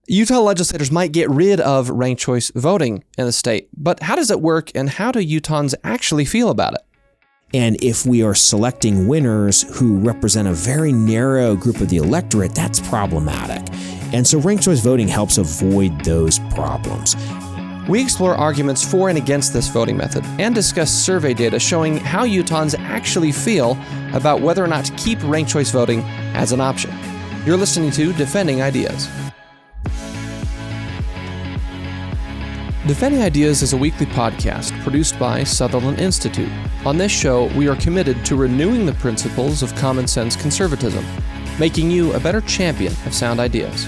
Utah legislators might get rid of ranked choice voting in the state, but how does it work and how do Utahns actually feel about it? And if we are selecting winners who represent a very narrow group of the electorate, that's problematic. And so ranked choice voting helps avoid those problems. We explore arguments for and against this voting method and discuss survey data showing how Utahns actually feel about whether or not to keep ranked choice voting as an option. You're listening to Defending Ideas. Defending Ideas is a weekly podcast produced by Sutherland Institute. On this show, we are committed to renewing the principles of common sense conservatism, making you a better champion of sound ideas.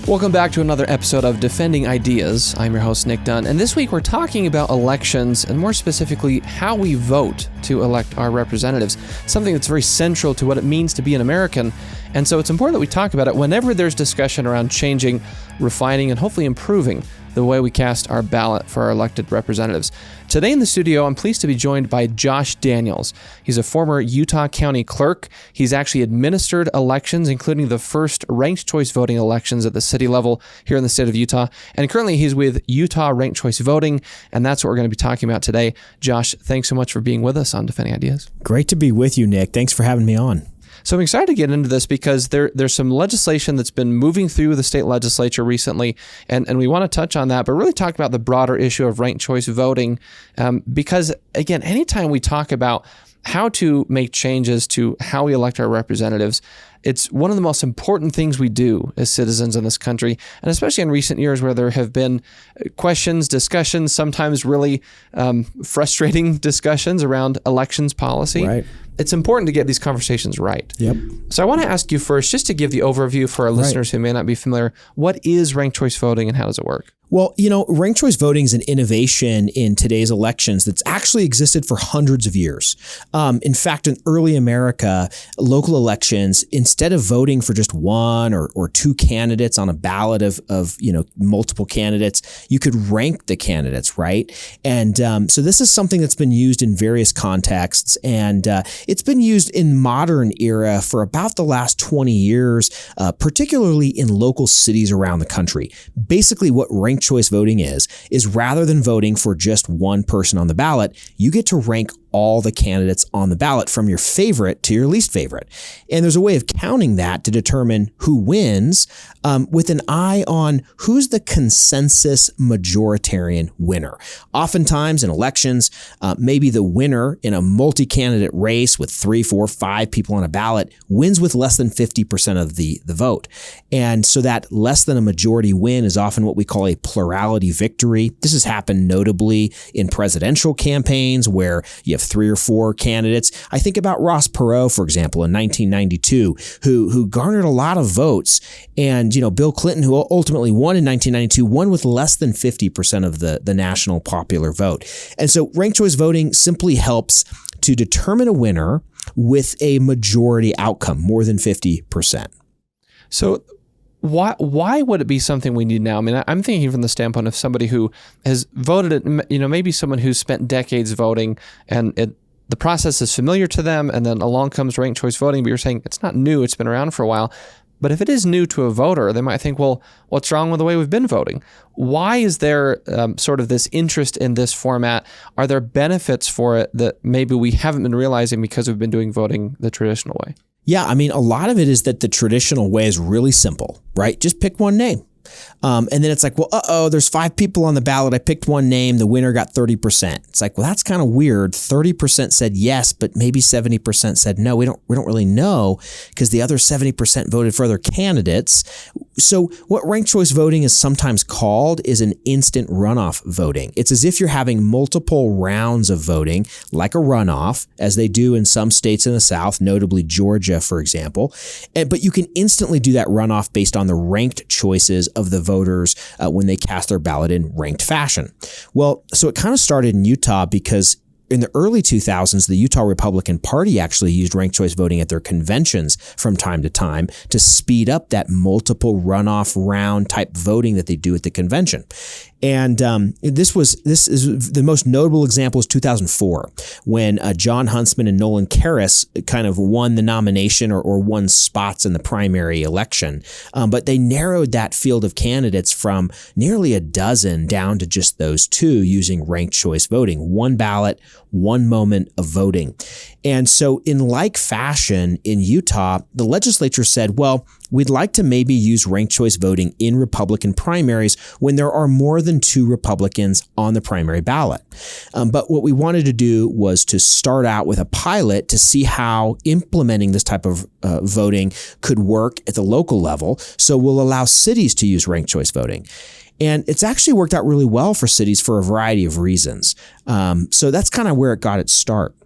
Welcome back to another episode of Defending Ideas. I'm your host, Nic Dunn, and this week we're talking about elections and more specifically how we vote to elect our representatives, something that's very central to what it means to be an American. And so it's important that we talk about it whenever there's discussion around changing, refining, and hopefully improving the way we cast our ballot for our elected representatives. Today in the studio, I'm pleased to be joined by Josh Daniels. He's a former Utah County Clerk. He's actually administered elections, including the first ranked choice voting elections at the city level here in the state of Utah. And currently he's with Utah Ranked Choice Voting, and that's what we're going to be talking about today. Josh, thanks so much for being with us on Defending Ideas. Great to be with you, Nick. Thanks for having me on. So I'm excited to get into this because there's some legislation that's been moving through the state legislature recently, and we want to touch on that, but really talk about the broader issue of ranked choice voting, because, again, anytime we talk about how to make changes to how we elect our representatives, it's one of the most important things we do as citizens in this country, and especially in recent years where there have been questions, discussions, sometimes really frustrating discussions around elections policy. Right. It's important to get these conversations right. Yep. So I want to ask you first, just to give the overview for our listeners who may not be familiar, what is ranked choice voting and how does it work? Well, ranked choice voting is an innovation in today's elections that's actually existed for hundreds of years. In fact, in early America, local elections, instead of voting for just one or two candidates on a ballot of multiple candidates, you could rank the candidates, right? And so this is something that's been used in various contexts, and it's been used in modern era for about the last 20 years, particularly in local cities around the country. Basically, what ranked choice voting is rather than voting for just one person on the ballot, you get to rank all the candidates on the ballot from your favorite to your least favorite. And there's a way of counting that to determine who wins, with an eye on who's the consensus majoritarian winner. Oftentimes in elections, maybe the winner in a multi-candidate race with 3, 4, 5 people on a ballot wins with less than 50% of the vote. And so that less than a majority win is often what we call a plurality victory. This has happened notably in presidential campaigns where you have 3 or 4 candidates. I think about Ross Perot, for example, in 1992, who garnered a lot of votes. And, Bill Clinton, who ultimately won in 1992, won with less than 50% of the national popular vote. And so ranked choice voting simply helps to determine a winner with a majority outcome, more than 50%. So why would it be something we need now? I mean, I'm thinking from the standpoint of somebody who has voted, maybe someone who's spent decades voting and the process is familiar to them, and then along comes ranked choice voting, but you're saying it's not new, it's been around for a while. But if it is new to a voter, they might think, well, what's wrong with the way we've been voting? Why is there sort of this interest in this format? Are there benefits for it that maybe we haven't been realizing because we've been doing voting the traditional way? Yeah, I mean, a lot of it is that the traditional way is really simple, right? Just pick one name. And then it's like, well, there's 5 people on the ballot. I picked one name. The winner got 30%. It's like, well, that's kind of weird. 30% said yes, but maybe 70% said no. We don't really know because the other 70% voted for other candidates. So what ranked choice voting is sometimes called is an instant runoff voting. It's as if you're having multiple rounds of voting, like a runoff, as they do in some states in the South, notably Georgia, for example. But you can instantly do that runoff based on the ranked choices of the voters when they cast their ballot in ranked fashion. Well, so it kind of started in Utah because in the early 2000s, the Utah Republican Party actually used ranked choice voting at their conventions from time to time to speed up that multiple runoff round type voting that they do at the convention. And this is the most notable example is 2004, when John Huntsman and Nolan Karras kind of won the nomination or won spots in the primary election. But they narrowed that field of candidates from nearly a dozen down to just those two using ranked choice voting. One ballot, one moment of voting. And so in like fashion in Utah, the legislature said, well, we'd like to maybe use ranked choice voting in Republican primaries when there are more than two Republicans on the primary ballot. But what we wanted to do was to start out with a pilot to see how implementing this type of voting could work at the local level. So we'll allow cities to use ranked choice voting. And it's actually worked out really well for cities for a variety of reasons. So that's kind of where it got its start.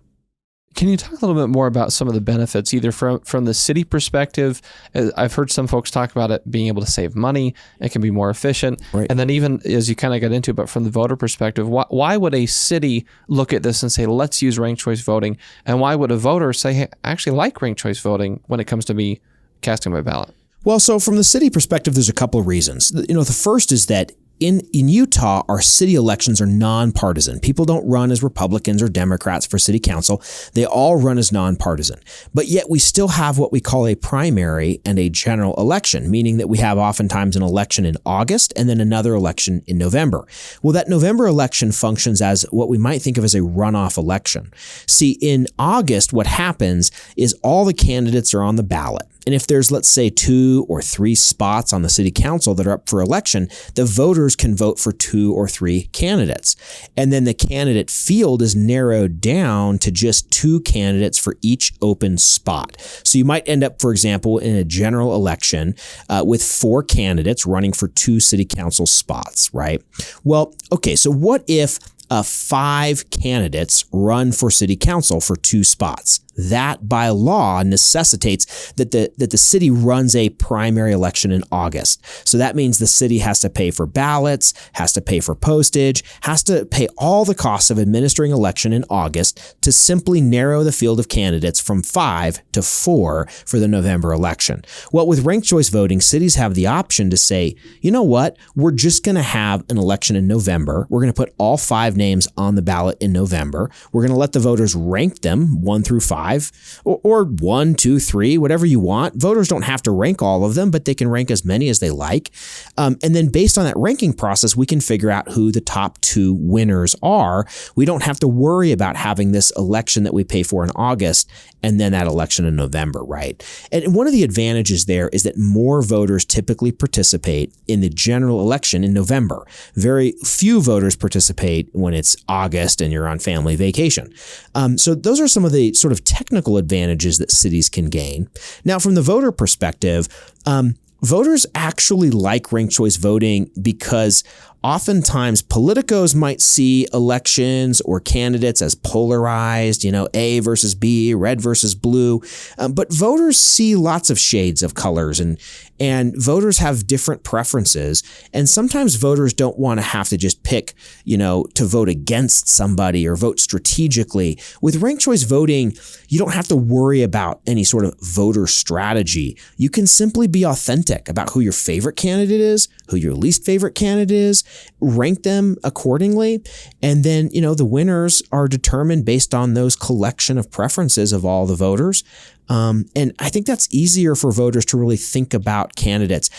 Can you talk a little bit more about some of the benefits, either from the city perspective? I've heard some folks talk about it being able to save money. It can be more efficient. Right. And then even as you kind of got into, but from the voter perspective, why would a city look at this and say, let's use ranked choice voting? And why would a voter say, hey, I actually like ranked choice voting when it comes to me casting my ballot? Well, so from the city perspective, there's a couple of reasons. The first is that in Utah, our city elections are nonpartisan. People don't run as Republicans or Democrats for city council. They all run as nonpartisan. But yet we still have what we call a primary and a general election, meaning that we have oftentimes an election in August and then another election in November. Well, that November election functions as what we might think of as a runoff election. See, in August, what happens is all the candidates are on the ballot. And if there's, let's say, 2 or 3 spots on the city council that are up for election, the voters can vote for 2 or 3 candidates. And then the candidate field is narrowed down to just 2 candidates for each open spot. So you might end up, for example, in a general election with 4 candidates running for 2 city council spots, right? Well, okay, so what if 5 candidates run for city council for 2 spots? That by law necessitates that the city runs a primary election in August. So that means the city has to pay for ballots, has to pay for postage, has to pay all the costs of administering election in August to simply narrow the field of candidates from 5 to 4 for the November election. Well, with ranked choice voting, cities have the option to say, you know what, we're just going to have an election in November. We're going to put all 5 names on the ballot in November. We're going to let the voters rank them 1 through 5. Or 1, 2, 3, whatever you want. Voters don't have to rank all of them, but they can rank as many as they like. And then based on that ranking process, we can figure out who the top 2 winners are. We don't have to worry about having this election that we pay for in August and then that election in November, right? And one of the advantages there is that more voters typically participate in the general election in November. Very few voters participate when it's August and you're on family vacation. So those are some of the sort of technical advantages that cities can gain. Now, from the voter perspective, voters actually like ranked choice voting because oftentimes politicos might see elections or candidates as polarized, A versus B, red versus blue. But voters see lots of shades of colors and voters have different preferences. And sometimes voters don't want to have to just pick, to vote against somebody or vote strategically. With ranked choice voting, you don't have to worry about any sort of voter strategy. You can simply be authentic about who your favorite candidate is, who your least favorite candidate is, rank them accordingly. And then, the winners are determined based on those collection of preferences of all the voters. And I think that's easier for voters to really think about candidates.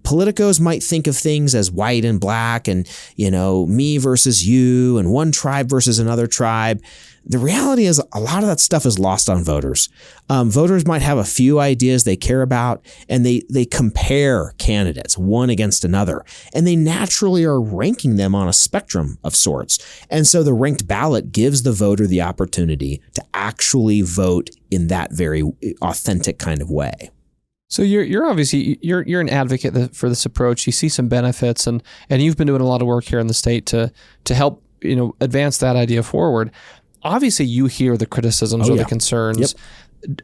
Politicos might think of things as white and black and, me versus you and one tribe versus another tribe. The reality is a lot of that stuff is lost on voters. Voters might have a few ideas they care about, and they compare candidates one against another, and they naturally are ranking them on a spectrum of sorts. And so the ranked ballot gives the voter the opportunity to actually vote in that very authentic kind of way. So you're obviously you're an advocate for this approach. You see some benefits, and you've been doing a lot of work here in the state to help advance that idea forward. Obviously, you hear the criticisms or the concerns. Yep.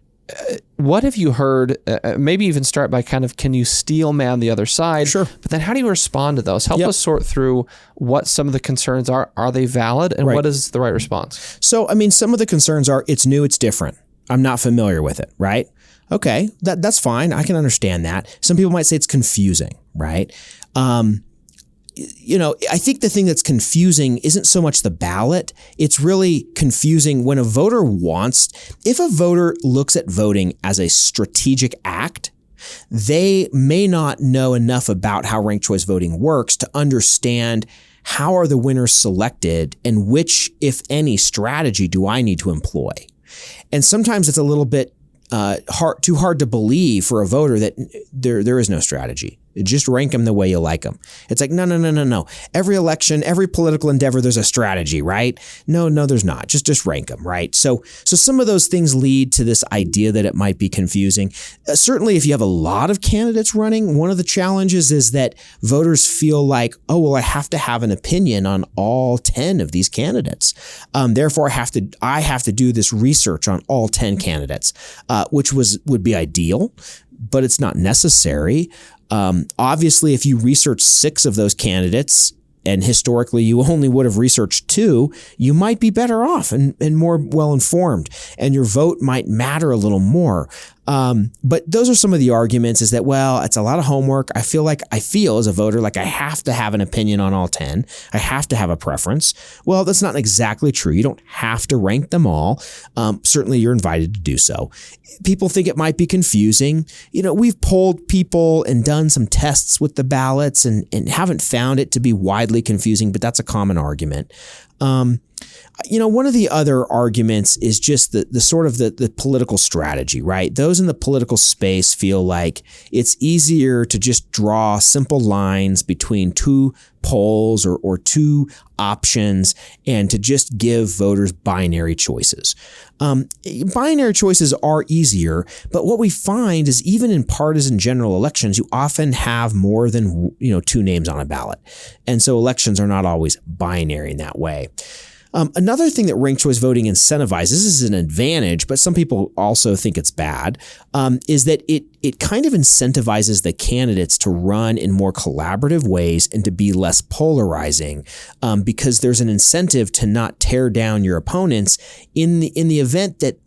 What have you heard? Maybe even start by can you steel man the other side? Sure. But then how do you respond to those? Help us sort through what some of the concerns are. Are they valid? And what is the right response? So, some of the concerns are it's new, it's different. I'm not familiar with it, right? Okay, that's fine. I can understand that. Some people might say it's confusing, right? I think the thing that's confusing isn't so much the ballot. It's really confusing when if a voter looks at voting as a strategic act, they may not know enough about how ranked choice voting works to understand how are the winners selected and which, if any, strategy do I need to employ. And sometimes it's a little bit too hard to believe for a voter that there is no strategy. Just rank them the way you like them. It's like, no. Every election, every political endeavor, there's a strategy, right? No, there's not. Just rank them, right? So some of those things lead to this idea that it might be confusing. Certainly, if you have a lot of candidates running, one of the challenges is that voters feel like, oh, well, I have to have an opinion on all 10 of these candidates. Therefore, I have to do this research on all 10 candidates, which would be ideal, but it's not necessary. Obviously, if you research 6 of those candidates, and historically you only would have researched 2, you might be better off and more well-informed, and your vote might matter a little more. But those are some of the arguments, is that, well, it's a lot of homework. I feel as a voter, like I have to have an opinion on all 10. I have to have a preference. Well, that's not exactly true. You don't have to rank them all. Certainly you're invited to do so. People think it might be confusing. We've polled people and done some tests with the ballots and haven't found it to be widely confusing, but that's a common argument. One of the other arguments is just the sort of the political strategy, right? Those in the political space feel like it's easier to just draw simple lines between 2 polls or 2 options and to just give voters binary choices. Binary choices are easier, but what we find is even in partisan general elections, you often have more than 2 names on a ballot. And so elections are not always binary in that way. Another thing that ranked choice voting incentivizes, this is an advantage, but some people also think it's bad, is that it kind of incentivizes the candidates to run in more collaborative ways and to be less polarizing, because there's an incentive to not tear down your opponents in the event that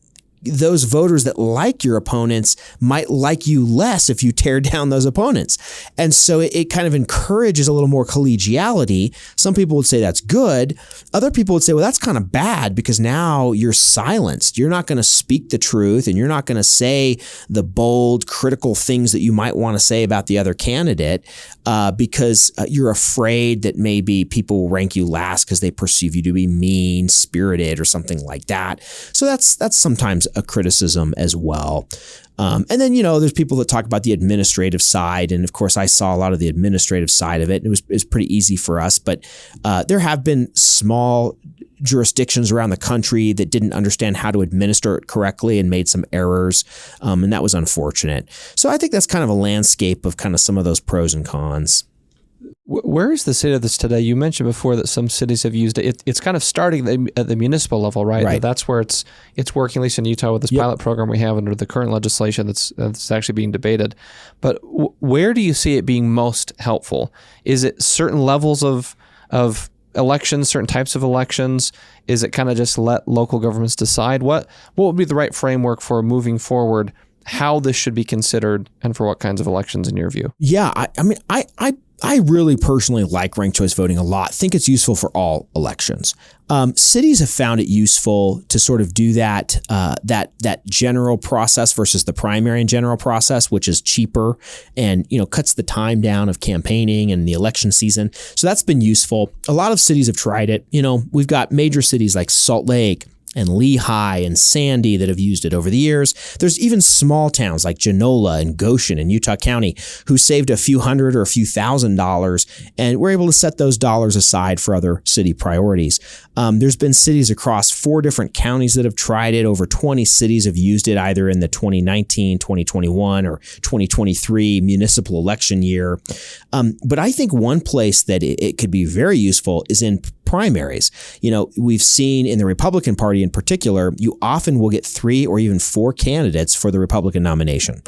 those voters that like your opponents might like you less if you tear down those opponents. And so it kind of encourages a little more collegiality. Some people would say that's good. Other people would say, well, that's kind of bad because now you're silenced. You're not going to speak the truth and you're not going to say the bold, critical things that you might want to say about the other candidate because you're afraid that maybe people will rank you last because they perceive you to be mean-spirited or something like that. So that's sometimes a criticism as well. And then, there's people that talk about the administrative side. And of course, I saw a lot of the administrative side of it. It was pretty easy for us. But there have been small jurisdictions around the country that didn't understand how to administer it correctly and made some errors. And that was unfortunate. So I think that's kind of a landscape of kind of some of those pros and cons. Where is the state of this today? You mentioned before that some cities have used it. It's kind of starting at the municipal level, right? Right. That's where it's working, at least in Utah, with this pilot program we have under the current legislation that's actually being debated. But where do you see it being most helpful? Is it certain levels of elections, certain types of elections? Is it kind of just let local governments decide? What would be the right framework for moving forward, how this should be considered, and for what kinds of elections in your view? Yeah, I really personally like ranked choice voting a lot. Think it's useful for all elections. Cities have found it useful to sort of do that general process versus the primary and general process, which is cheaper and cuts the time down of campaigning and the election season. So that's been useful. A lot of cities have tried it. We've got major cities like Salt Lake and Lehigh and Sandy that have used it over the years. There's even small towns like Genola and Goshen in Utah County who saved a few $100 or a few $1,000 and were able to set those dollars aside for other city priorities. There's been cities across 4 different counties that have tried it. Over 20 cities have used it either in the 2019, 2021, or 2023 municipal election year. But I think one place that it could be very useful is in primaries. We've seen in the Republican Party in particular, you often will get 3 or even 4 candidates for the Republican nomination,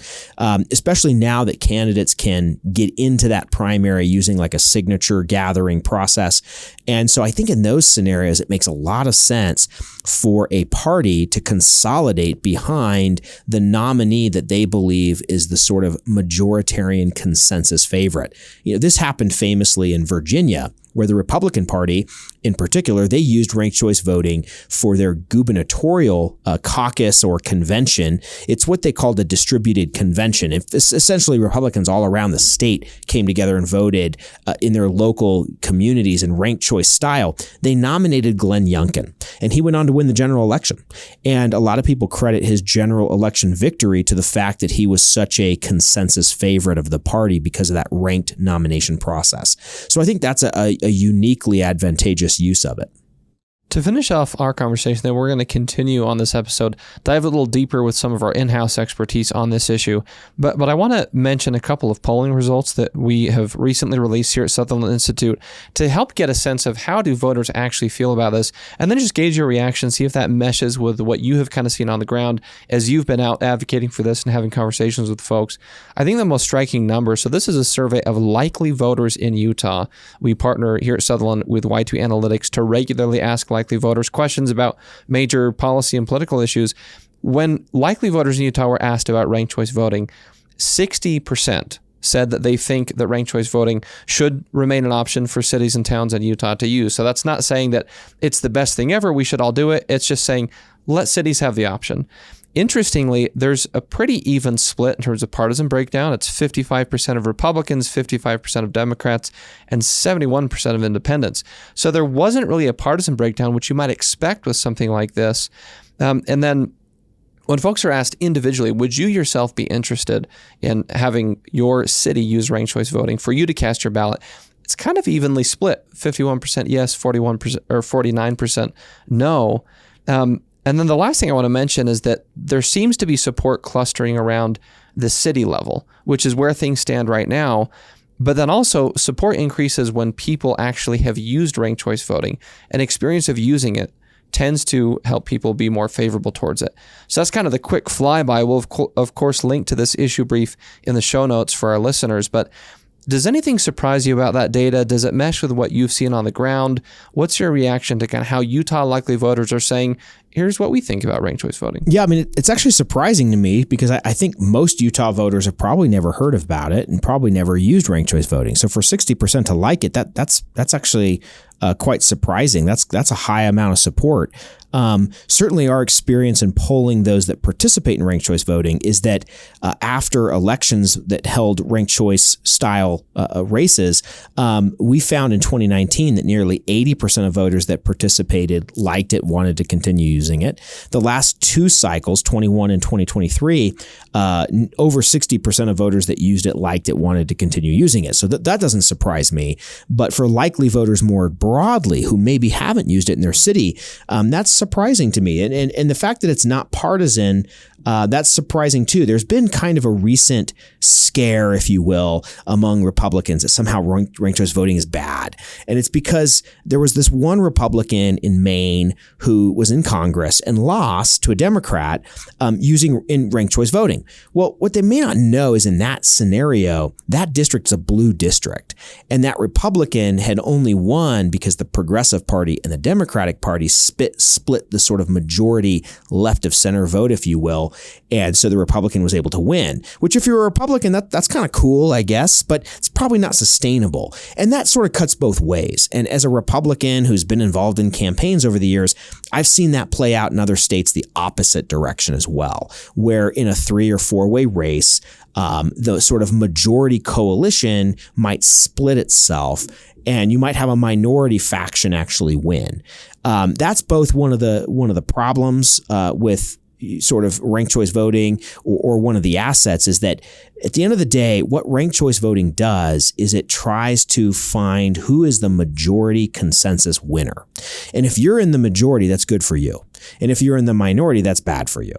especially now that candidates can get into that primary using like a signature gathering process. And so I think in those scenarios, it makes a lot of sense for a party to consolidate behind the nominee that they believe is the sort of majoritarian consensus favorite. This happened famously in Virginia, where the Republican Party, in particular, they used ranked choice voting for their gubernatorial caucus or convention. It's what they called a distributed convention. Essentially, Republicans all around the state came together and voted in their local communities in ranked choice style. They nominated Glenn Youngkin, and he went on to win the general election. And a lot of people credit his general election victory to the fact that he was such a consensus favorite of the party because of that ranked nomination process. So I think that's a uniquely advantageous use of it. To finish off our conversation, then we're going to continue on this episode, dive a little deeper with some of our in-house expertise on this issue. But I want to mention a couple of polling results that we have recently released here at Sutherland Institute to help get a sense of how do voters actually feel about this, and then just gauge your reaction, see if that meshes with what you have kind of seen on the ground as you've been out advocating for this and having conversations with folks. I think the most striking number, so this is a survey of likely voters in Utah. We partner here at Sutherland with Y2 Analytics to regularly ask likely voters questions about major policy and political issues. When likely voters in Utah were asked about ranked choice voting, 60% said that they think that ranked choice voting should remain an option for cities and towns in Utah to use. So that's not saying that it's the best thing ever, we should all do it. It's just saying let cities have the option. Interestingly, there's a pretty even split in terms of partisan breakdown. It's 55% of Republicans, 55% of Democrats, and 71% of independents. So there wasn't really a partisan breakdown, which you might expect with something like this. And then when folks are asked individually, would you yourself be interested in having your city use ranked choice voting for you to cast your ballot? It's kind of evenly split, 51% yes, 41% or 49% no. And then the last thing I want to mention is that there seems to be support clustering around the city level, which is where things stand right now. But then also support increases when people actually have used ranked choice voting. An experience of using it tends to help people be more favorable towards it. So that's kind of the quick flyby. We'll, of course, link to this issue brief in the show notes for our listeners. But does anything surprise you about that data? Does it mesh with what you've seen on the ground? What's your reaction to kind of how Utah likely voters are saying, here's what we think about ranked choice voting? Yeah, I mean, it's actually surprising to me because I think most Utah voters have probably never heard about it and probably never used ranked choice voting. So for 60% to like it, that's actually quite surprising. That's a high amount of support. Certainly our experience in polling those that participate in ranked choice voting is that after elections that held ranked choice style races, we found in 2019 that nearly 80% of voters that participated liked it, wanted to continue using it. The last 2 cycles, 21 and 2023, over 60% of voters that used it liked it, wanted to continue using it. So that doesn't surprise me. But for likely voters more broadly who maybe haven't used it in their city, that's surprising to me. And the fact that it's not partisan, that's surprising too. There's been kind of a recent scare, if you will, among Republicans that somehow ranked choice voting is bad. And it's because there was this one Republican in Maine who was in Congress and lost to a Democrat using in ranked choice voting. Well, what they may not know is in that scenario, that district's a blue district. And that Republican had only won because the Progressive Party and the Democratic Party split the sort of majority left of center vote, if you will. And so the Republican was able to win, which if you're a Republican, that's kind of cool, I guess, but it's probably not sustainable. And that sort of cuts both ways. And as a Republican who's been involved in campaigns over the years, I've seen that play out in other states the opposite direction as well, where in a 3 or 4-way race, the sort of majority coalition might split itself and you might have a minority faction actually win. That's both one of the problems with sort of ranked choice voting or one of the assets is that at the end of the day, what ranked choice voting does is it tries to find who is the majority consensus winner. And if you're in the majority, that's good for you. And if you're in the minority, that's bad for you.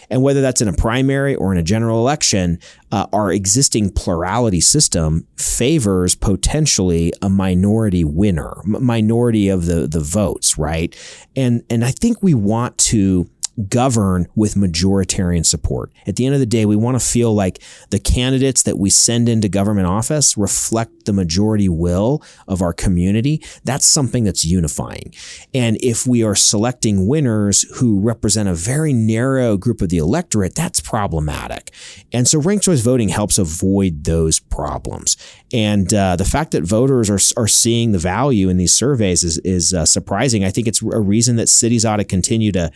And whether that's in a primary or in a general election, our existing plurality system favors potentially a minority winner, minority of the votes, right? And I think we want to govern with majoritarian support. At the end of the day, we want to feel like the candidates that we send into government office reflect the majority will of our community. That's something that's unifying. And if we are selecting winners who represent a very narrow group of the electorate, that's problematic. And so ranked choice voting helps avoid those problems. And the fact that voters are seeing the value in these surveys is surprising. I think it's a reason that cities ought to continue to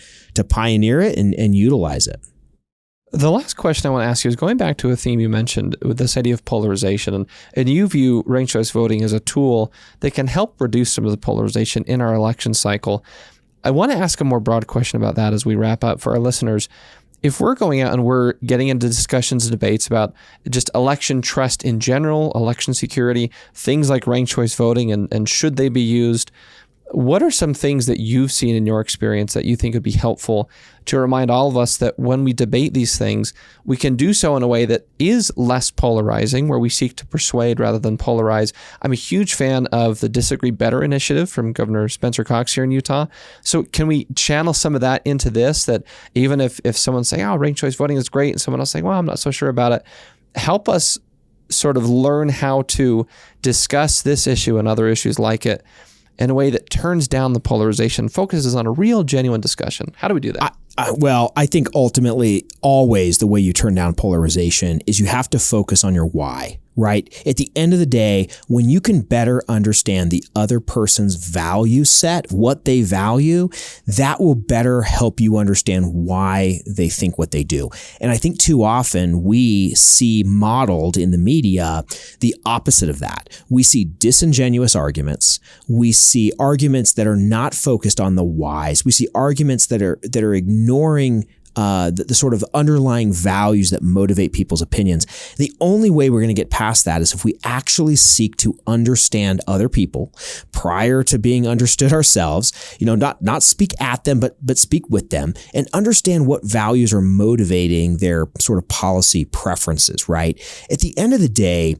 pioneer it and utilize it. The last question I want to ask you is going back to a theme you mentioned with this idea of polarization. And you view ranked choice voting as a tool that can help reduce some of the polarization in our election cycle. I want to ask a more broad question about that as we wrap up for our listeners. If we're going out and we're getting into discussions and debates about just election trust in general, election security, things like ranked choice voting and should they be used, what are some things that you've seen in your experience that you think would be helpful to remind all of us that when we debate these things, we can do so in a way that is less polarizing, where we seek to persuade rather than polarize? I'm a huge fan of the Disagree Better initiative from Governor Spencer Cox here in Utah. So can we channel some of that into this, that even if someone's saying, oh, ranked choice voting is great, and someone else saying, well, I'm not so sure about it, help us sort of learn how to discuss this issue and other issues like it in a way that turns down the polarization, focuses on a real, genuine discussion? How do we do that? Well, I think ultimately, always the way you turn down polarization is you have to focus on your why, right? At the end of the day, when you can better understand the other person's value set, what they value, that will better help you understand why they think what they do. And I think too often we see modeled in the media the opposite of that. We see disingenuous arguments. We see arguments that are not focused on the whys. We see arguments that are ignoring the sort of underlying values that motivate people's opinions. The only way we're going to get past that is if we actually seek to understand other people prior to being understood ourselves, not speak at them, but speak with them and understand what values are motivating their sort of policy preferences, right? At the end of the day,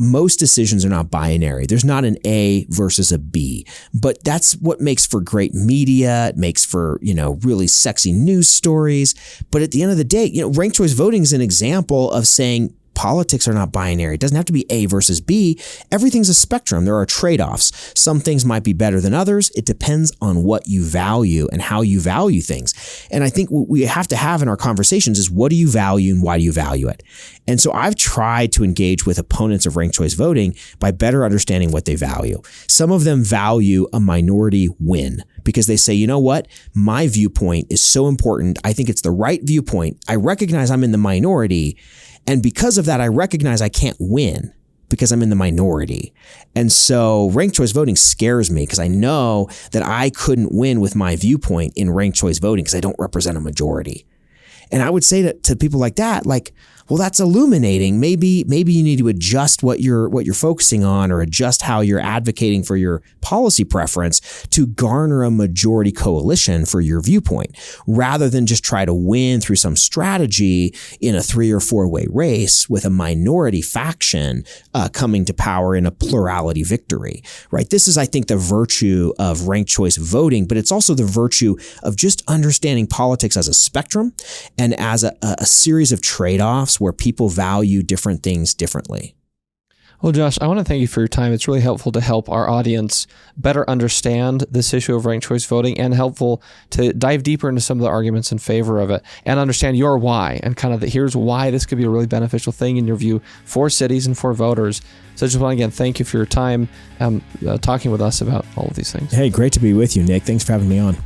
most decisions are not binary. There's not an A versus a B, but that's what makes for great media. It makes for, really sexy news stories. But at the end of the day, ranked choice voting is an example of saying politics are not binary. It doesn't have to be A versus B. Everything's a spectrum. There are trade-offs. Some things might be better than others. It depends on what you value and how you value things. And I think what we have to have in our conversations is, what do you value and why do you value it? And so I've tried to engage with opponents of ranked choice voting by better understanding what they value. Some of them value a minority win because they say, you know what? My viewpoint is so important. I think it's the right viewpoint. I recognize I'm in the minority. And because of that, I recognize I can't win because I'm in the minority. And so ranked choice voting scares me because I know that I couldn't win with my viewpoint in ranked choice voting because I don't represent a majority. And I would say that to people like that, well, that's illuminating. Maybe you need to adjust what you're focusing on, or adjust how you're advocating for your policy preference to garner a majority coalition for your viewpoint, rather than just try to win through some strategy in a 3 or 4-way race with a minority faction coming to power in a plurality victory, right? This is, I think, the virtue of ranked choice voting, but it's also the virtue of just understanding politics as a spectrum and as a series of trade-offs where people value different things differently. Well, Josh, I want to thank you for your time. It's really helpful to help our audience better understand this issue of ranked choice voting, and helpful to dive deeper into some of the arguments in favor of it and understand your why, and kind of here's why this could be a really beneficial thing in your view for cities and for voters. So I just want to, again, thank you for your time talking with us about all of these things. Hey, great to be with you, Nick. Thanks for having me on.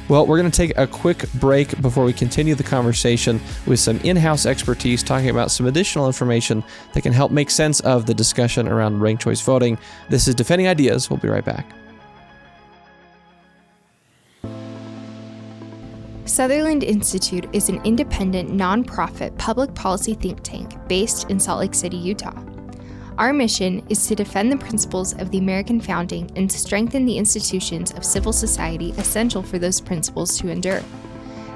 Well, we're going to take a quick break before we continue the conversation with some in-house expertise talking about some additional information that can help make sense of the discussion around ranked choice voting. This is Defending Ideas. We'll be right back. Sutherland Institute is an independent, nonprofit public policy think tank based in Salt Lake City, Utah. Our mission is to defend the principles of the American founding and strengthen the institutions of civil society essential for those principles to endure.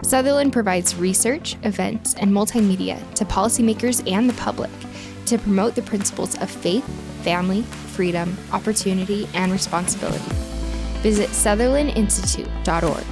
Sutherland provides research, events, and multimedia to policymakers and the public to promote the principles of faith, family, freedom, opportunity, and responsibility. Visit sutherlandinstitute.org.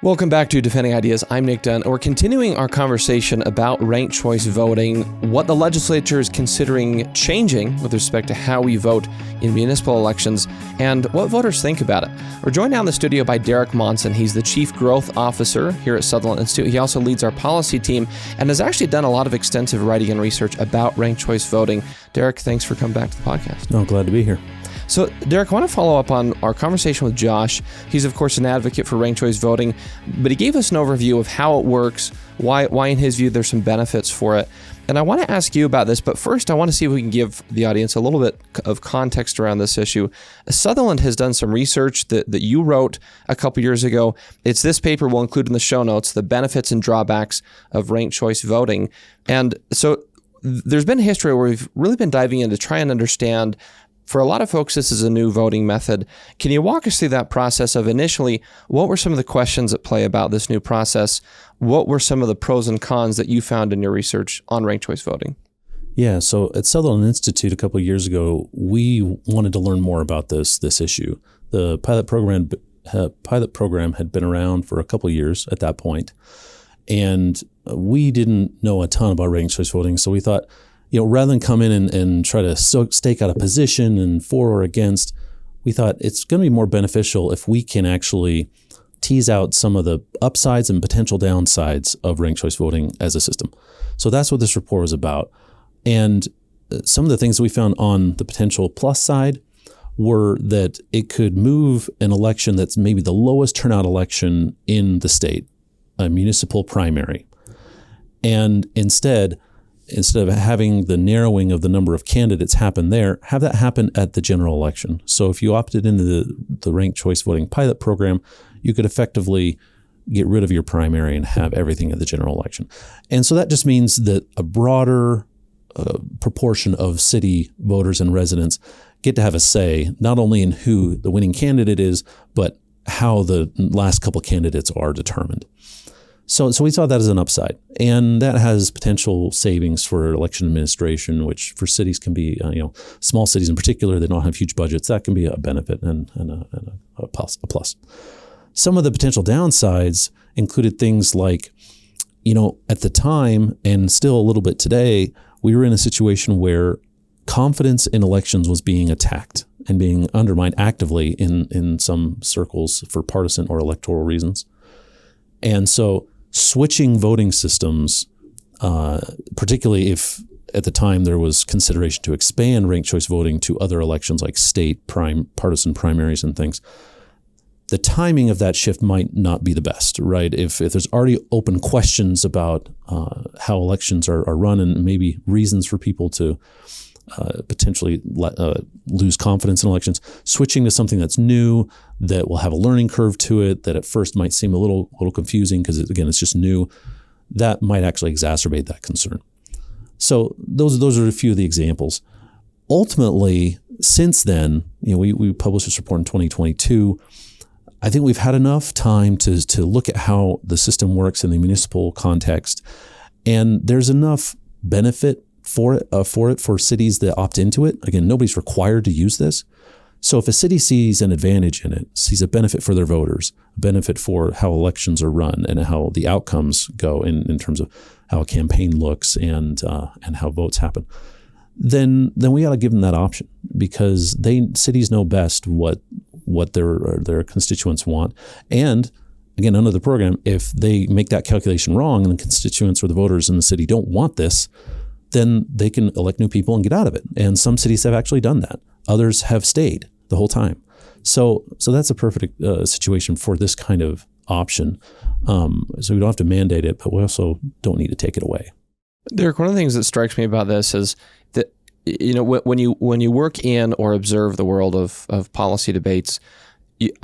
Welcome back to Defending Ideas. I'm Nic Dunn. We're continuing our conversation about ranked choice voting, what the legislature is considering changing with respect to how we vote in municipal elections, and what voters think about it. We're joined now in the studio by Derek Monson. He's the Chief Growth Officer here at Sutherland Institute. He also leads our policy team and has actually done a lot of extensive writing and research about ranked choice voting. Derek, thanks for coming back to the podcast. No, glad to be here. So, Derek, I want to follow up on our conversation with Josh. He's, of course, an advocate for ranked choice voting, but he gave us an overview of how it works, why in his view, there's some benefits for it. And I want to ask you about this, but first I want to see if we can give the audience a little bit of context around this issue. Sutherland has done some research that you wrote a couple years ago. It's this paper we'll include in the show notes, The Benefits and Drawbacks of Ranked Choice Voting. And so there's been a history where we've really been diving in to try and understand. For a lot of folks, this is a new voting method. Can you walk us through that process of initially, what were some of the questions at play about this new process? What were some of the pros and cons that you found in your research on ranked choice voting? Yeah, so at Sutherland Institute a couple of years ago, we wanted to learn more about this issue. The pilot program had been around for a couple of years at that point, and we didn't know a ton about ranked choice voting, so we thought, rather than come in and try to stake out a position and for or against, we thought it's going to be more beneficial if we can actually tease out some of the upsides and potential downsides of ranked choice voting as a system. So that's what this report was about. And some of the things we found on the potential plus side were that it could move an election that's maybe the lowest turnout election in the state, a municipal primary. And instead of having the narrowing of the number of candidates happen there, have that happen at the general election. So if you opted into the ranked choice voting pilot program, you could effectively get rid of your primary and have everything at the general election. And so that just means that a broader proportion of city voters and residents get to have a say, not only in who the winning candidate is, but how the last couple candidates are determined. So we saw that as an upside, and that has potential savings for election administration, which for cities can be, small cities in particular, they don't have huge budgets. That can be a benefit and a plus. Some of the potential downsides included things like, at the time and still a little bit today, we were in a situation where confidence in elections was being attacked and being undermined actively in some circles for partisan or electoral reasons. And so switching voting systems, particularly if at the time there was consideration to expand ranked choice voting to other elections like state partisan primaries and things, the timing of that shift might not be the best, right? If there's already open questions about how elections are run and maybe reasons for people to potentially lose confidence in elections, switching to something that's new, that will have a learning curve to it, that at first might seem a little confusing because it's just new, that might actually exacerbate that concern. So those are a few of the examples. Ultimately, since then, we published this report in 2022. I think we've had enough time to look at how the system works in the municipal context, and there's enough benefit for cities that opt into it. Again, nobody's required to use this. So if a city sees an advantage in it, sees a benefit for their voters, a benefit for how elections are run and how the outcomes go in terms of how a campaign looks and how votes happen, then we ought to give them that option, because cities know best what their constituents want. And again, under the program, if they make that calculation wrong and the constituents or the voters in the city don't want this, then they can elect new people and get out of it. And some cities have actually done that. Others have stayed the whole time. So that's a perfect situation for this kind of option. So we don't have to mandate it, but we also don't need to take it away. Derek, one of the things that strikes me about this is that, when you work in or observe the world of policy debates,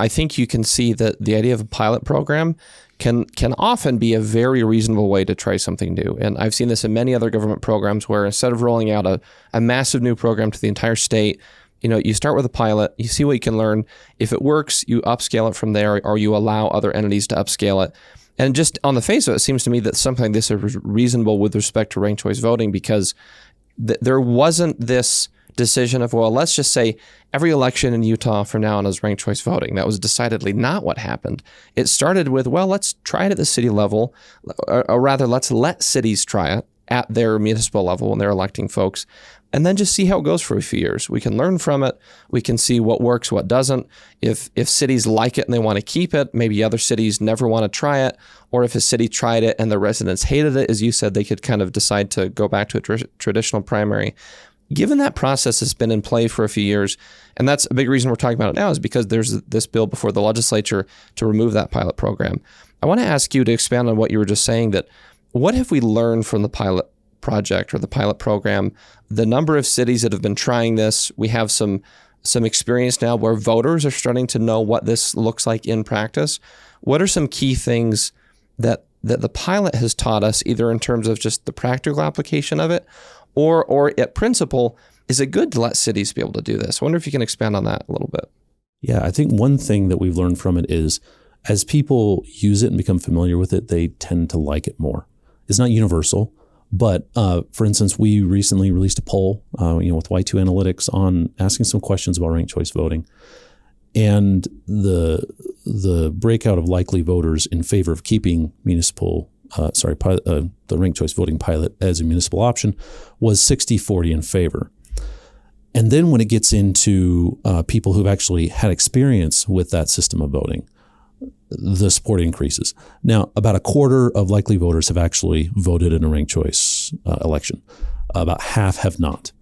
I think you can see that the idea of a pilot program can often be a very reasonable way to try something new. And I've seen this in many other government programs where instead of rolling out a massive new program to the entire state, you start with a pilot, you see what you can learn. If it works, you upscale it from there, or you allow other entities to upscale it. And just on the face of it, it seems to me that something like this is reasonable with respect to ranked choice voting, because there wasn't this decision of, well, let's just say every election in Utah from now on is ranked choice voting. That was decidedly not what happened. It started with, well, let's try it at the city level, or rather, let's let cities try it at their municipal level when they're electing folks, and then just see how it goes for a few years. We can learn from it. We can see what works, what doesn't. If cities like it and they want to keep it, maybe other cities never want to try it. Or if a city tried it and the residents hated it, as you said, they could kind of decide to go back to a traditional primary. Given that process has been in play for a few years, and that's a big reason we're talking about it now, is because there's this bill before the legislature to remove that pilot program. I want to ask you to expand on what you were just saying, that what have we learned from the pilot project or the pilot program? The number of cities that have been trying this, we have some experience now where voters are starting to know what this looks like in practice. What are some key things that the pilot has taught us, either in terms of just the practical application of it, or at principle, is it good to let cities be able to do this? I wonder if you can expand on that a little bit. Yeah, I think one thing that we've learned from it is as people use it and become familiar with it, they tend to like it more. It's not universal, but for instance, we recently released a poll, with Y2 Analytics on asking some questions about ranked choice voting, and the breakout of likely voters in favor of keeping the ranked choice voting pilot as a municipal option was 60-40 in favor. And then when it gets into people who've actually had experience with that system of voting, the support increases. Now, about a quarter of likely voters have actually voted in a ranked choice election. About half have not.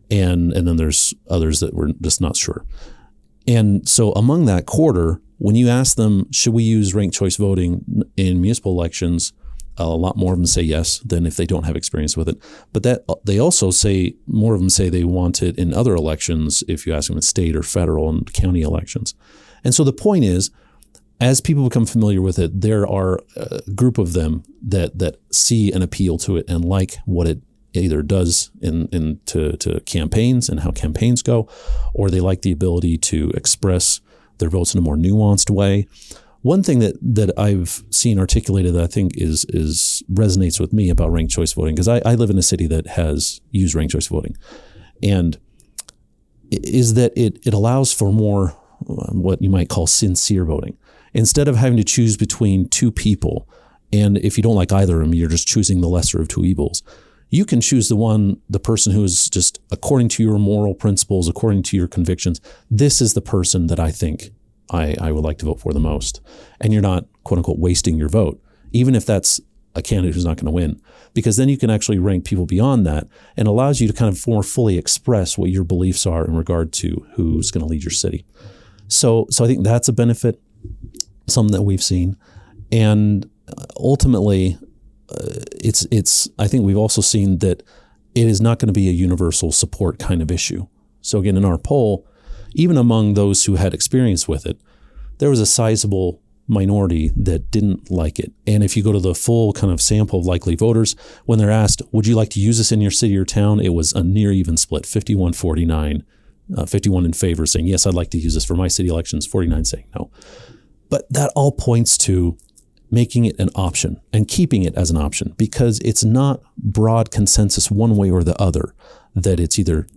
And then there's others that were just not sure. And so among that quarter, when you ask them, should we use ranked choice voting in municipal elections, a lot more of them say yes than if they don't have experience with it. But that they also say, more of them say they want it in other elections if you ask them in state or federal and county elections. And so the point is, as people become familiar with it, there are a group of them that see an appeal to it and like what it either does to campaigns and how campaigns go, or they like the ability to express their votes in a more nuanced way. One thing that I've seen articulated that I think is resonates with me about ranked choice voting, because I live in a city that has used ranked choice voting, and is that it allows for more what you might call sincere voting. Instead of having to choose between two people, and if you don't like either of them, you're just choosing the lesser of two evils, you can choose the person who is just, according to your moral principles, according to your convictions, this is the person that I think I would like to vote for the most. And you're not, quote unquote, wasting your vote, even if that's a candidate who's not going to win, because then you can actually rank people beyond that, and allows you to kind of more fully express what your beliefs are in regard to who's going to lead your city. So I think that's a benefit, something that we've seen. And ultimately, I think we've also seen that it is not going to be a universal support kind of issue. So again, in our poll, even among those who had experience with it, there was a sizable minority that didn't like it. And if you go to the full kind of sample of likely voters, when they're asked, would you like to use this in your city or town? It was a near even split, 51-49, 51 in favor saying, yes, I'd like to use this for my city elections, 49 saying no. But that all points to making it an option and keeping it as an option, because it's not broad consensus one way or the other that it's either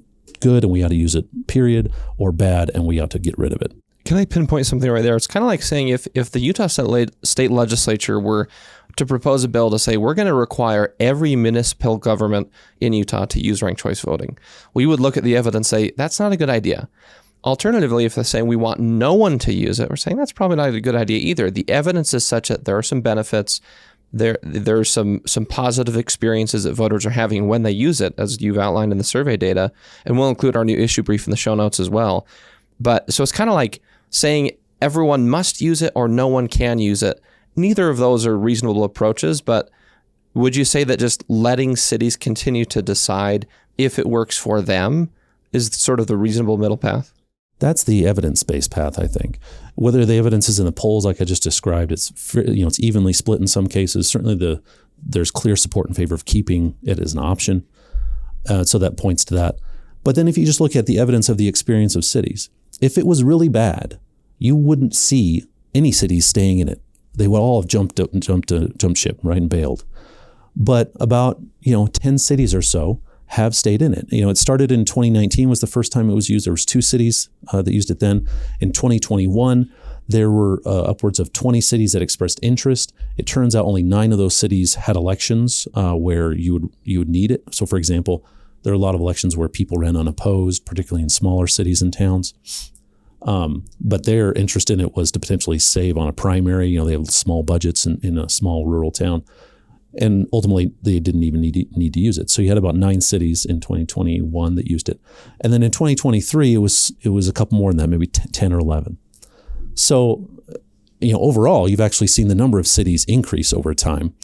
good and we ought to use it, period, or bad and we ought to get rid of it. Can I pinpoint something right there? It's kind of like saying if the Utah State Legislature were to propose a bill to say we're going to require every municipal government in Utah to use ranked choice voting, we would look at the evidence and say that's not a good idea. Alternatively, if they're saying we want no one to use it, we're saying that's probably not a good idea either. The evidence is such that there are some benefits. There's some positive experiences that voters are having when they use it, as you've outlined in the survey data, and we'll include our new issue brief in the show notes as well. But so it's kind of like saying everyone must use it or no one can use it. Neither of those are reasonable approaches, but would you say that just letting cities continue to decide if it works for them is sort of the reasonable middle path? That's the evidence-based path, I think. Whether the evidence is in the polls, like I just described, it's evenly split in some cases. Certainly, there's clear support in favor of keeping it as an option. So that points to that. But then, if you just look at the evidence of the experience of cities, if it was really bad, you wouldn't see any cities staying in it. They would all have jumped ship, right, and bailed. But about 10 cities or so have stayed in it. It started in 2019 was the first time it was used. There was 2 cities that used it then. In 2021, there were upwards of 20 cities that expressed interest. It turns out only 9 of those cities had elections where you would need it. So, for example, there are a lot of elections where people ran unopposed, particularly in smaller cities and towns. But their interest in it was to potentially save on a primary. They have small budgets in a small rural town. And ultimately, they didn't even need to use it. So you had about 9 cities in 2021 that used it. And then in 2023, it was a couple more than that, maybe 10 or 11. So, overall, you've actually seen the number of cities increase over time.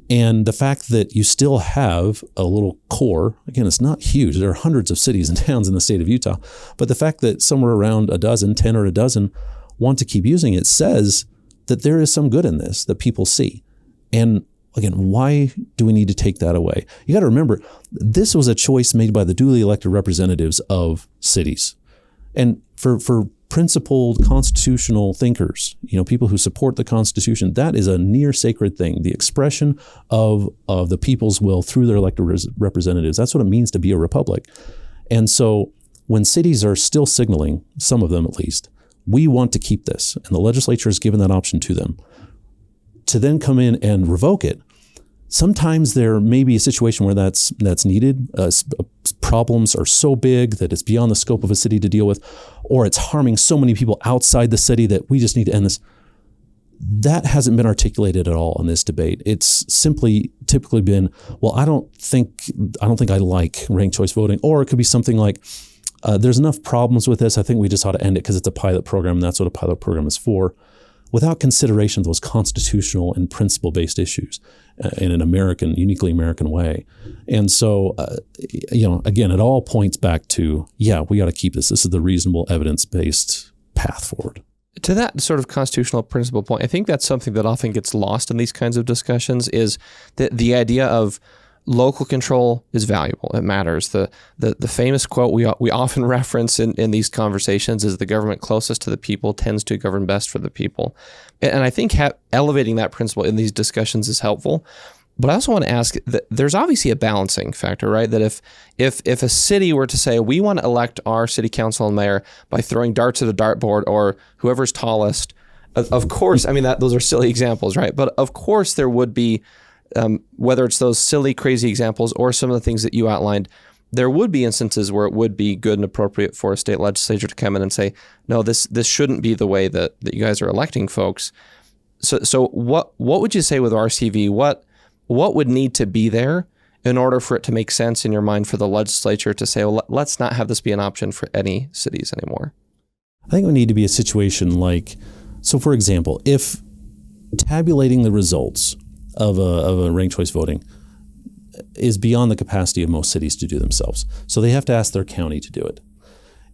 And the fact that you still have a little core, again, it's not huge. There are hundreds of cities and towns in the state of Utah. But the fact that somewhere around 10 or a dozen, want to keep using it says that there is some good in this that people see. And again, why do we need to take that away? You got to remember, this was a choice made by the duly elected representatives of cities. And for principled constitutional thinkers, people who support the Constitution, that is a near sacred thing. The expression of the people's will through their elected representatives. That's what it means to be a republic. And so when cities are still signaling, some of them at least, we want to keep this, and the legislature has given that option to them, to then come in and revoke it, sometimes there may be a situation where that's needed. Problems are so big that it's beyond the scope of a city to deal with, or it's harming so many people outside the city that we just need to end this. That hasn't been articulated at all in this debate. It's simply typically been, well, I don't think I like ranked choice voting, or it could be something like, there's enough problems with this. I think we just ought to end it because it's a pilot program, and that's what a pilot program is for, without consideration of those constitutional and principle-based issues in an uniquely American way. And so, again, it all points back to, we got to keep this. This is the reasonable evidence-based path forward. To that sort of constitutional principle point, I think that's something that often gets lost in these kinds of discussions, is the idea of local control is valuable. It matters. The famous quote we often reference in these conversations is, the government closest to the people tends to govern best for the people. And I think elevating that principle in these discussions is helpful. But I also want to ask that there's obviously a balancing factor, right? That if a city were to say, we want to elect our city council and mayor by throwing darts at a dartboard, or whoever's tallest, of course, I mean, those are silly examples, right? But of course there would be, whether it's those silly, crazy examples or some of the things that you outlined, there would be instances where it would be good and appropriate for a state legislature to come in and say, no, this shouldn't be the way that you guys are electing folks. So what would you say with RCV? What would need to be there in order for it to make sense in your mind for the legislature to say, well, let's not have this be an option for any cities anymore? I think it would need to be a situation like, so for example, if tabulating the results of a ranked choice voting is beyond the capacity of most cities to do themselves, so they have to ask their county to do it.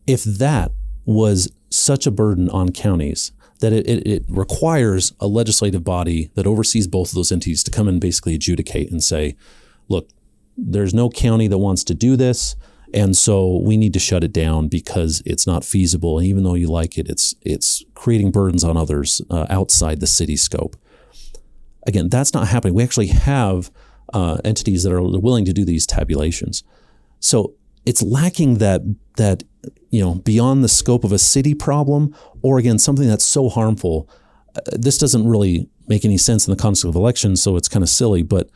If that was such a burden on counties that it requires a legislative body that oversees both of those entities to come and basically adjudicate and say, look, there's no county that wants to do this, and so we need to shut it down because it's not feasible. And even though you like it, it's creating burdens on others outside the city scope. Again, that's not happening. We actually have entities that are willing to do these tabulations. So it's lacking that beyond the scope of a city problem, or again, something that's so harmful. This doesn't really make any sense in the context of elections, so it's kind of silly. But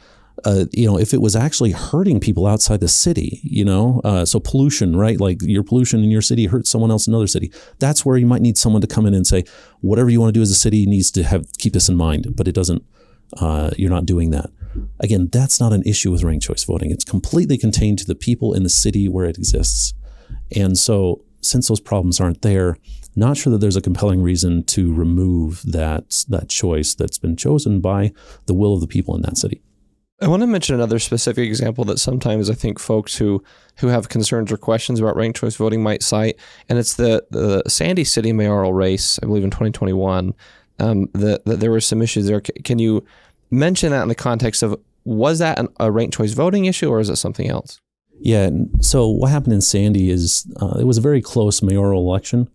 if it was actually hurting people outside the city, so pollution, right? Like your pollution in your city hurts someone else in another city. That's where you might need someone to come in and say, whatever you want to do as a city needs to keep this in mind. But it doesn't. You're not doing that. Again, that's not an issue with ranked choice voting. It's completely contained to the people in the city where it exists. And so since those problems aren't there, not sure that there's a compelling reason to remove that choice that's been chosen by the will of the people in that city. I want to mention another specific example that sometimes I think folks who have concerns or questions about ranked choice voting might cite, and it's the Sandy City mayoral race, I believe in 2021, that there were some issues there. Can you mention that in the context of, was that a ranked choice voting issue or is it something else? Yeah, so what happened in Sandy is it was a very close mayoral election.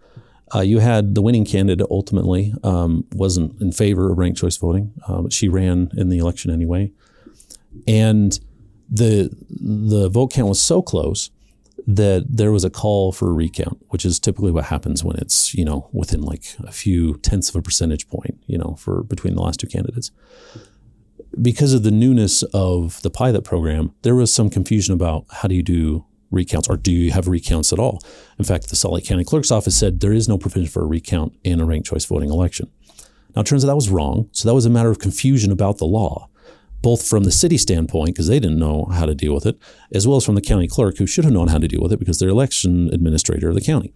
You had the winning candidate ultimately wasn't in favor of ranked choice voting, but she ran in the election anyway. And the vote count was so close that there was a call for a recount, which is typically what happens when it's, within like a few tenths of a percentage point, for between the last two candidates. Because of the newness of the pilot program, there was some confusion about how do you do recounts, or do you have recounts at all? In fact, the Salt Lake County Clerk's office said there is no provision for a recount in a ranked choice voting election. Now, it turns out that was wrong. So that was a matter of confusion about the law, both from the city standpoint, because they didn't know how to deal with it, as well as from the county clerk, who should have known how to deal with it because they're election administrator of the county.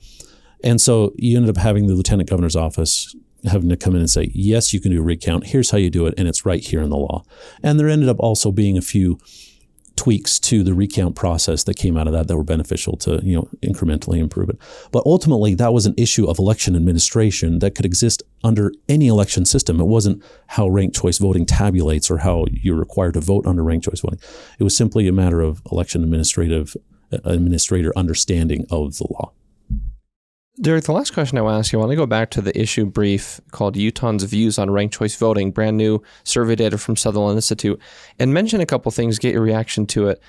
And so you ended up having the lieutenant governor's office having to come in and say, yes, you can do a recount. Here's how you do it. And it's right here in the law. And there ended up also being a few tweaks to the recount process that came out of that were beneficial to, incrementally improve it. But ultimately, that was an issue of election administration that could exist under any election system. It wasn't how ranked choice voting tabulates or how you're required to vote under ranked choice voting. It was simply a matter of election administrator understanding of the law. Derek, the last question I want to ask you, I want to go back to the issue brief called Utahns' Views on Ranked Choice Voting, brand new survey data from Sutherland Institute, and mention a couple things, get your reaction to it.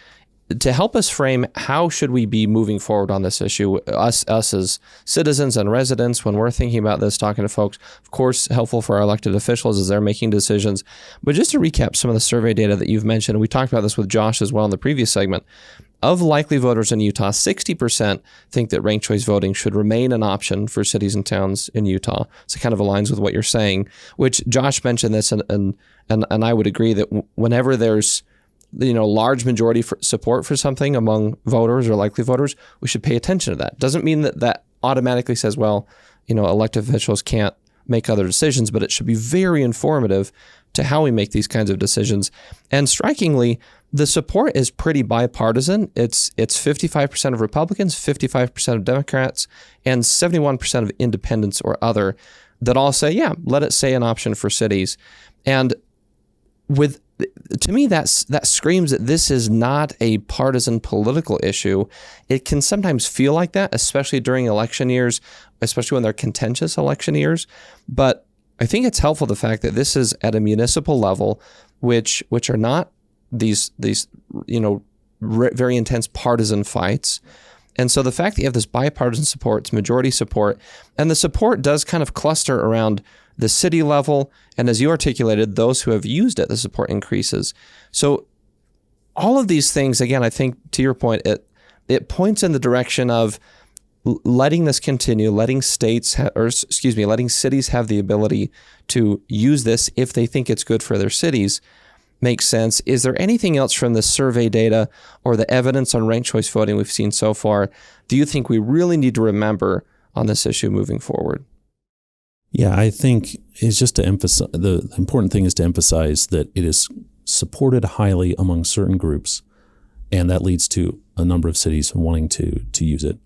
To help us frame how should we be moving forward on this issue, us as citizens and residents, when we're thinking about this, talking to folks, of course, helpful for our elected officials as they're making decisions. But just to recap some of the survey data that you've mentioned, and we talked about this with Josh as well in the previous segment, of likely voters in Utah, 60% think that ranked choice voting should remain an option for cities and towns in Utah. So it kind of aligns with what you're saying, which Josh mentioned this, and I would agree that whenever there's large majority for support for something among voters or likely voters, we should pay attention to that. Doesn't mean that automatically says, well, elected officials can't make other decisions, but it should be very informative to how we make these kinds of decisions. And strikingly, the support is pretty bipartisan. It's 55% of Republicans, 55% of Democrats, and 71% of independents or other that all say, yeah, let it say an option for cities. And to me, that screams that this is not a partisan political issue. It can sometimes feel like that, especially during election years, especially when they're contentious election years. But I think it's helpful, the fact that this is at a municipal level, which are not these very intense partisan fights. And so the fact that you have this bipartisan support, it's majority support, and the support does kind of cluster around the city level, and as you articulated, those who have used it, the support increases. So all of these things, again, I think to your point, it points in the direction of letting this continue, letting cities have the ability to use this if they think it's good for their cities. Makes sense. Is there anything else from the survey data or the evidence on ranked choice voting we've seen so far do you think we really need to remember on this issue moving forward? Yeah, I think it's just to emphasize, the important thing is to emphasize that it is supported highly among certain groups, and that leads to a number of cities wanting to use it,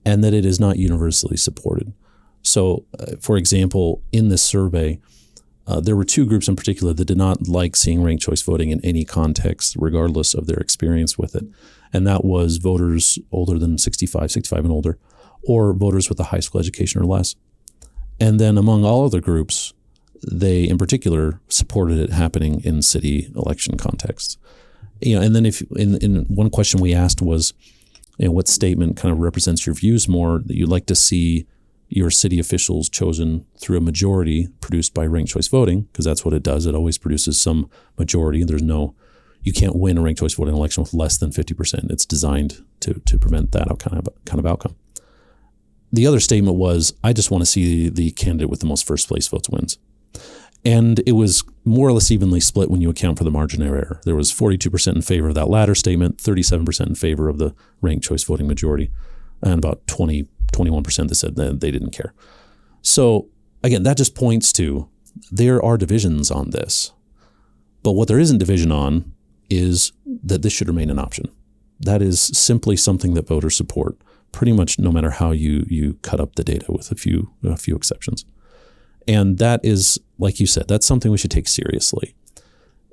and that it is not universally supported. So, for example, in this survey, there were two groups in particular that did not like seeing ranked choice voting in any context, regardless of their experience with it. And that was voters older than 65 and older, or voters with a high school education or less. And then among all other groups, they in particular supported it happening in city election contexts. And then if in one question we asked was, what statement kind of represents your views more, that you'd like to see your city officials chosen through a majority produced by ranked choice voting, because that's what it does. It always produces some majority. You can't win a ranked choice voting election with less than 50%. It's designed to prevent that kind of outcome. The other statement was, I just want to see the candidate with the most first place votes wins. And it was more or less evenly split when you account for the margin of error. There was 42% in favor of that latter statement, 37% in favor of the ranked choice voting majority, and about 21% that said that they didn't care. So again, that just points to there are divisions on this. But what there isn't division on is that this should remain an option. That is simply something that voters support, pretty much no matter how you cut up the data, with a few exceptions. And that is, like you said, that's something we should take seriously.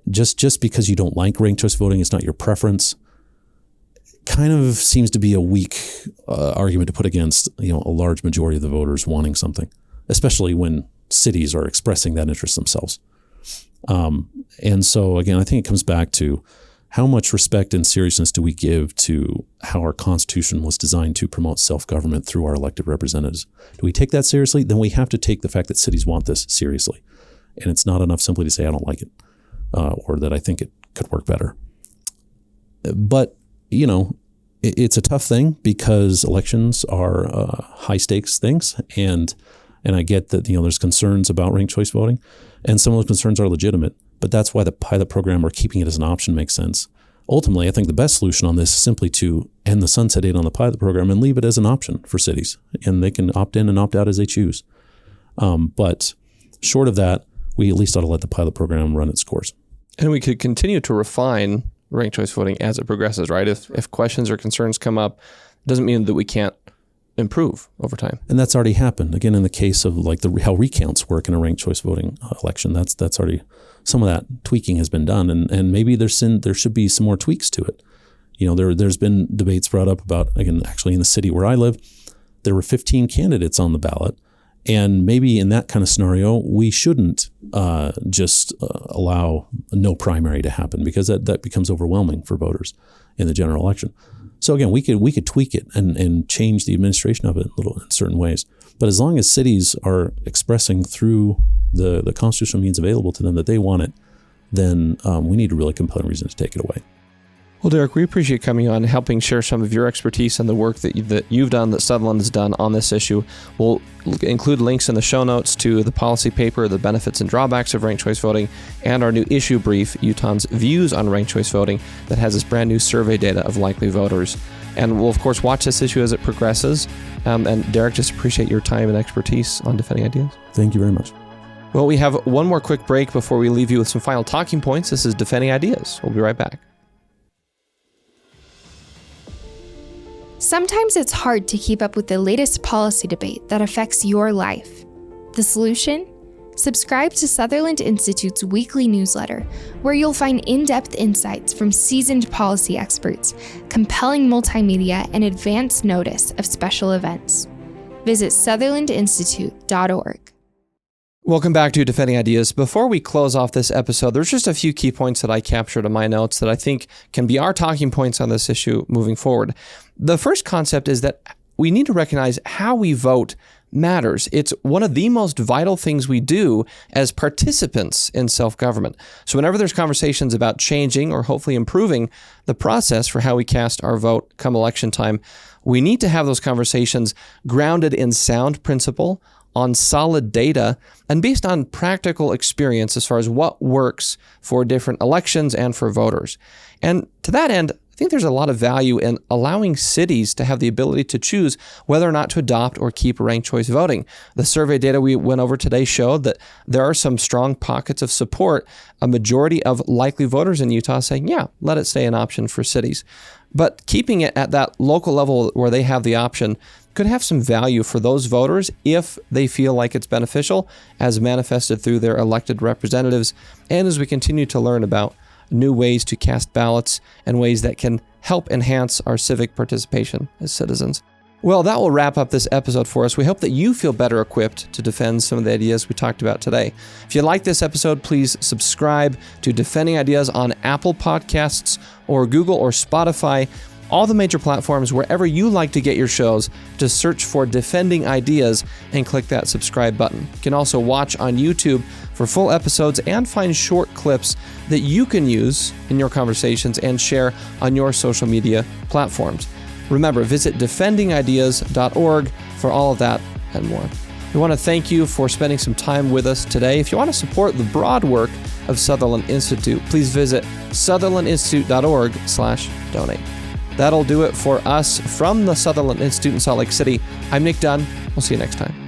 Just because you don't like ranked choice voting, it's not your preference, kind of seems to be a weak argument to put against a large majority of the voters wanting something, especially when cities are expressing that interest themselves. And so again, I think it comes back to how much respect and seriousness do we give to how our Constitution was designed to promote self-government through our elected representatives? Do we take that seriously? Then we have to take the fact that cities want this seriously. And it's not enough simply to say, I don't like it, or that I think it could work better. But, it's a tough thing because elections are high stakes things. And I get that, there's concerns about ranked choice voting, and some of those concerns are legitimate. But that's why the pilot program or keeping it as an option makes sense. Ultimately, I think the best solution on this is simply to end the sunset date on the pilot program and leave it as an option for cities. And they can opt in and opt out as they choose. But short of that, we at least ought to let the pilot program run its course. And we could continue to refine ranked choice voting as it progresses, right? If questions or concerns come up, it doesn't mean that we can't improve over time. And that's already happened. Again, in the case of how recounts work in a ranked choice voting election, that's already, some of that tweaking has been done. And maybe there should be some more tweaks to it. There's been debates brought up about, again, actually in the city where I live, there were 15 candidates on the ballot. And maybe in that kind of scenario, we shouldn't just allow no primary to happen, because that becomes overwhelming for voters in the general election. So again, we could tweak it and change the administration of it in certain ways. But as long as cities are expressing through the constitutional means available to them that they want it, then we need a really compelling reason to take it away. Well, Derek, we appreciate coming on and helping share some of your expertise and the work that you've done, that Sutherland has done on this issue. We'll include links in the show notes to the policy paper, the benefits and drawbacks of ranked choice voting, and our new issue brief, Utahns' Views on Ranked Choice Voting, that has this brand new survey data of likely voters. And we'll, of course, watch this issue as it progresses. And Derek, just appreciate your time and expertise on Defending Ideas. Thank you very much. Well, we have one more quick break before we leave you with some final talking points. This is Defending Ideas. We'll be right back. Sometimes it's hard to keep up with the latest policy debate that affects your life. The solution? Subscribe to Sutherland Institute's weekly newsletter, where you'll find in-depth insights from seasoned policy experts, compelling multimedia, and advance notice of special events. Visit sutherlandinstitute.org. Welcome back to Defending Ideas. Before we close off this episode, there's just a few key points that I captured in my notes that I think can be our talking points on this issue moving forward. The first concept is that we need to recognize how we vote matters. It's one of the most vital things we do as participants in self-government. So whenever there's conversations about changing or hopefully improving the process for how we cast our vote come election time, we need to have those conversations grounded in sound principle, on solid data, and based on practical experience as far as what works for different elections and for voters. And to that end, I think there's a lot of value in allowing cities to have the ability to choose whether or not to adopt or keep ranked choice voting. The survey data we went over today showed that there are some strong pockets of support, a majority of likely voters in Utah saying, yeah, let it stay an option for cities. But keeping it at that local level where they have the option could have some value for those voters if they feel like it's beneficial, as manifested through their elected representatives, and as we continue to learn about new ways to cast ballots and ways that can help enhance our civic participation as citizens. Well, that will wrap up this episode for us. We hope that you feel better equipped to defend some of the ideas we talked about today. If you like this episode, please subscribe to Defending Ideas on Apple Podcasts or Google or Spotify, all the major platforms, wherever you like to get your shows. Just search for Defending Ideas and click that subscribe button. You can also watch on YouTube for full episodes and find short clips that you can use in your conversations and share on your social media platforms. Remember, visit defendingideas.org for all of that and more. We want to thank you for spending some time with us today. If you want to support the broad work of Sutherland Institute, please visit sutherlandinstitute.org/donate. That'll do it for us from the Sutherland Institute in Salt Lake City. I'm Nic Dunn. We'll see you next time.